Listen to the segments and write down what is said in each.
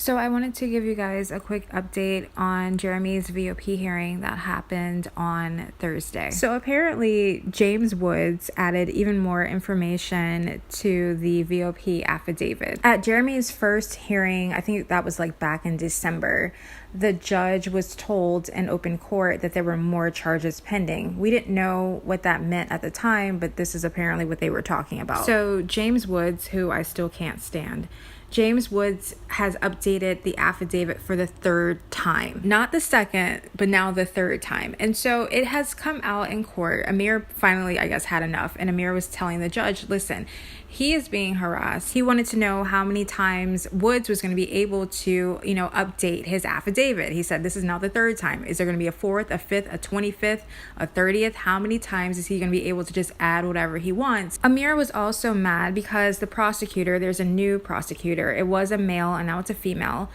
So I wanted to give you guys a quick update on Jeremy's VOP hearing that happened on Thursday. So apparently James Woods added even more information to the VOP affidavit. At Jeremy's first hearing, I think that was like back in December, the judge was told in open court that there were more charges pending. We didn't know what that meant at the time, but this is apparently what they were talking about. So James Woods, who I still can't stand, James Woods has updated the affidavit for the third time. Not the second, but now the third time. And so it has come out in court. Amir finally, I guess, had enough. And Amir was telling the judge, listen, he is being harassed. He wanted to know how many times Woods was going to be able to, update his affidavit. He said, this is now the third time. Is there going to be a fourth, a fifth, a 25th, a 30th? How many times is he going to be able to just add whatever he wants? Amir was also mad because the prosecutor, there's a new prosecutor. It was a male and now it's a female.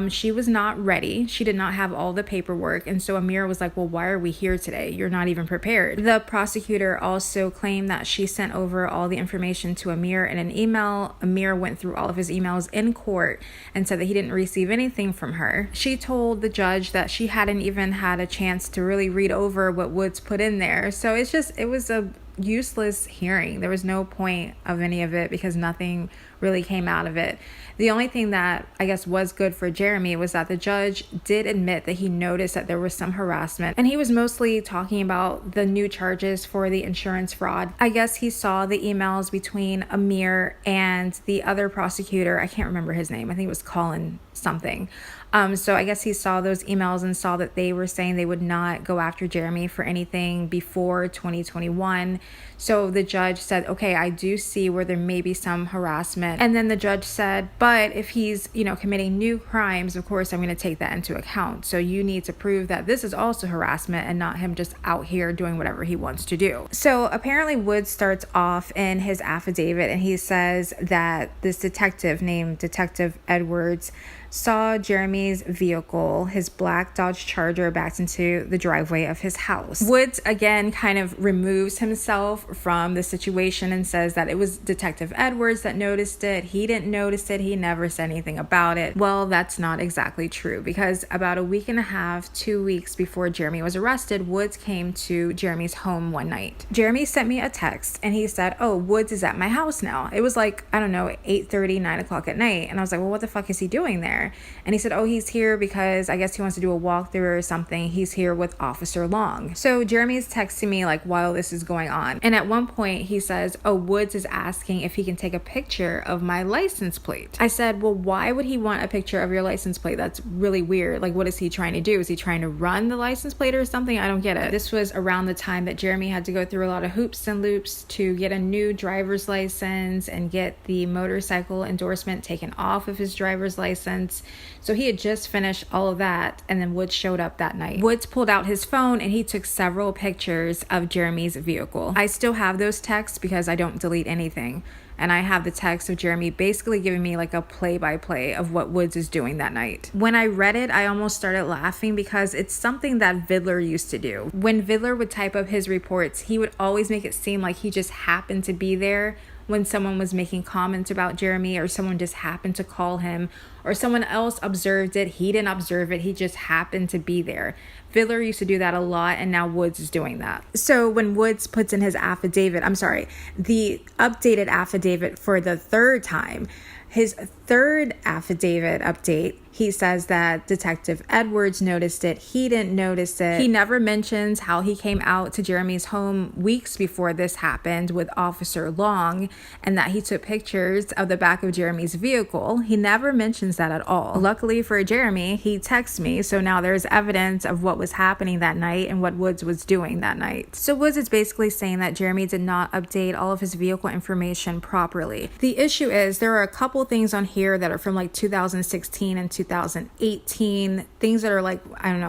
She was not ready. She did not have all the paperwork. And so Amir was like, well, why are we here today? You're not even prepared. The prosecutor also claimed that she sent over all the information to Amir in an email. Amir went through all of his emails in court and said that he didn't receive anything from her. She told the judge that she hadn't even had a chance to really read over what Woods put in there. So it was a useless hearing. There was no point of any of it because nothing really came out of it. The only thing that I guess was good for Jeremy was that the judge did admit that he noticed that there was some harassment, and he was mostly talking about the new charges for the insurance fraud. I guess he saw the emails between Amir and the other prosecutor. I can't remember his name. I think it was Colin something. So I guess he saw those emails and saw that they were saying they would not go after Jeremy for anything before 2021. So the judge said, okay, I do see where there may be some harassment. And then the judge said, but if he's, committing new crimes, of course, I'm going to take that into account. So you need to prove that this is also harassment and not him just out here doing whatever he wants to do. So apparently Woods starts off in his affidavit and he says that this detective named Detective Edwards saw Jeremy's vehicle, his black Dodge Charger, backed into the driveway of his house. Woods again kind of removes himself from the situation and says that it was Detective Edwards that noticed it. He didn't notice it. He never said anything about it. Well, that's not exactly true because about a week and a half, 2 weeks before Jeremy was arrested, Woods came to Jeremy's home one night. Jeremy sent me a text and he said, oh, Woods is at my house now. It was like, I don't know, 8:30, 9 o'clock at night. And I was like, well, what the fuck is he doing there? And he said, oh, he's here because I guess he wants to do a walkthrough or something. He's here with Officer Long. So Jeremy's texting me like while this is going on. And at one point he says, oh, Woods is asking if he can take a picture of my license plate. I said, well, why would he want a picture of your license plate? That's really weird. Like, what is he trying to do? Is he trying to run the license plate or something? I don't get it. This was around the time that Jeremy had to go through a lot of hoops and loops to get a new driver's license and get the motorcycle endorsement taken off of his driver's license. So he had just finished all of that, and then Woods showed up that night. Woods pulled out his phone and he took several pictures of Jeremy's vehicle. I still have those texts because I don't delete anything. And I have the text of Jeremy basically giving me like a play-by-play of what Woods is doing that night. When I read it, I almost started laughing because it's something that Vidler used to do. When Vidler would type up his reports, he would always make it seem like he just happened to be there when someone was making comments about Jeremy, or someone just happened to call him, or someone else observed it. He didn't observe it. He just happened to be there. Vidler used to do that a lot, and now Woods is doing that. So when Woods puts in his affidavit, the updated affidavit for the third time, his third affidavit update, he says that Detective Edwards noticed it. He didn't notice it. He never mentions how he came out to Jeremy's home weeks before this happened with Officer Long and that he took pictures of the back of Jeremy's vehicle. He never mentions that at all. Luckily for Jeremy, he texts me, so now there's evidence of what was happening that night and what Woods was doing that night. So Woods is basically saying that Jeremy did not update all of his vehicle information properly. The issue is there are a couple things on here that are from like 2016 and 2018, things that are like,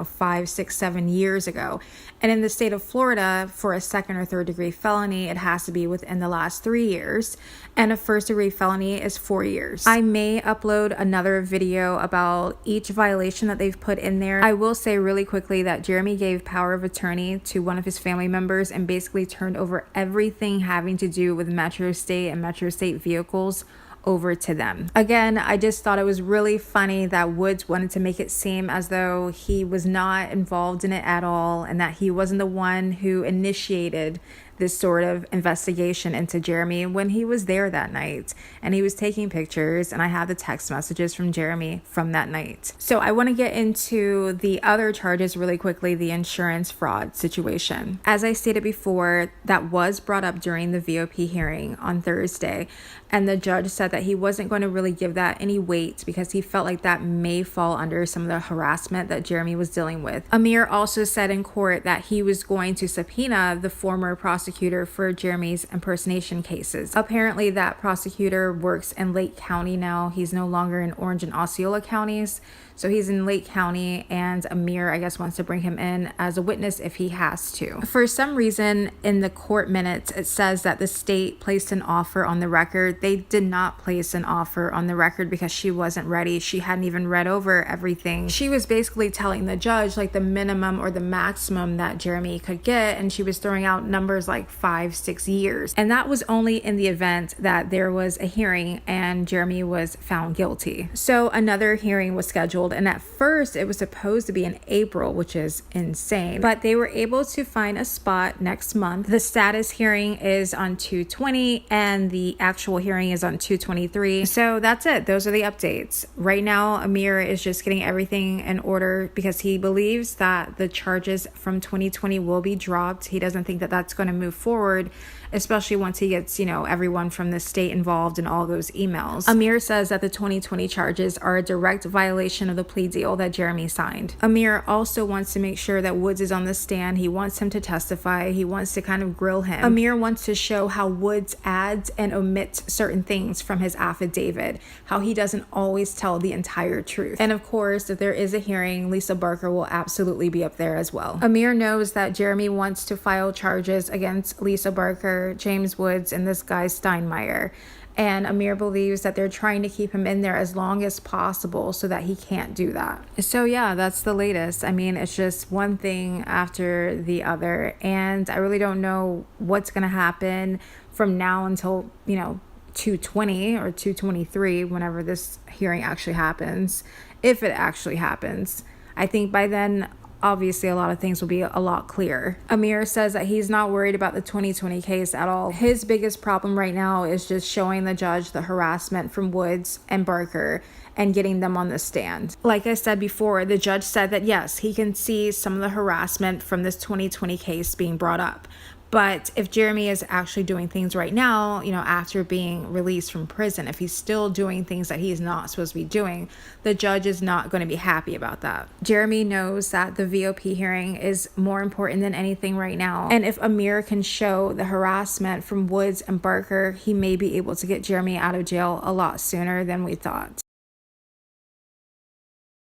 5, 6, 7 years ago. And in the state of Florida, for a second or third degree felony, it has to be within the last 3 years. And a first degree felony is 4 years. I may upload another video about each violation that they've put in there. I will say really quickly that Jeremy gave power of attorney to one of his family members and basically turned over everything having to do with Metro State and Metro State vehicles over to them. Again, I just thought it was really funny that Woods wanted to make it seem as though he was not involved in it at all and that he wasn't the one who initiated this sort of investigation into Jeremy when he was there that night and he was taking pictures, and I have the text messages from Jeremy from that night. So I want to get into the other charges really quickly, the insurance fraud situation. As I stated before, that was brought up during the VOP hearing on Thursday, and the judge said that he wasn't going to really give that any weight because he felt like that may fall under some of the harassment that Jeremy was dealing with. Amir also said in court that he was going to subpoena the former prosecutor for Jeremy's impersonation cases. Apparently that prosecutor works in Lake County now. He's no longer in Orange and Osceola counties. So he's in Lake County, and Amir, I guess, wants to bring him in as a witness if he has to. For some reason, in the court minutes, it says that the state placed an offer on the record. They did not place an offer on the record because she wasn't ready. She hadn't even read over everything. She was basically telling the judge like the minimum or the maximum that Jeremy could get, and she was throwing out numbers like 5-6 years. And that was only in the event that there was a hearing and Jeremy was found guilty. So another hearing was scheduled, and at first it was supposed to be in April, which is insane, but they were able to find a spot next month. The status hearing is on 2/20 and the actual hearing is on 2/23. So that's it. Those are the updates. Right now, Amir is just getting everything in order because he believes that the charges from 2020 will be dropped. He doesn't think that that's going to move forward, especially once he gets, everyone from the state involved in all those emails. Amir says that the 2020 charges are a direct violation of the plea deal that Jeremy signed. Amir also wants to make sure that Woods is on the stand. He wants him to testify. He wants to kind of grill him. Amir wants to show how Woods adds and omits certain things from his affidavit, how he doesn't always tell the entire truth. And of course, if there is a hearing, Lisa Barker will absolutely be up there as well. Amir knows that Jeremy wants to file charges against Lisa Barker, James Woods, and this guy Steinmeier. And Amir believes that they're trying to keep him in there as long as possible so that he can't do that. So yeah, that's the latest. I mean, it's just one thing after the other. And I really don't know what's going to happen from now until, 2/20 or 2/23, whenever this hearing actually happens, if it actually happens. I think by then, obviously a lot of things will be a lot clearer. Amir says that he's not worried about the 2020 case at all. His biggest problem right now is just showing the judge the harassment from Woods and Barker and getting them on the stand. Like I said before, the judge said that yes, he can see some of the harassment from this 2020 case being brought up. But if Jeremy is actually doing things right now, after being released from prison, if he's still doing things that he's not supposed to be doing, the judge is not going to be happy about that. Jeremy knows that the VOP hearing is more important than anything right now. And if Amir can show the harassment from Woods and Barker, he may be able to get Jeremy out of jail a lot sooner than we thought.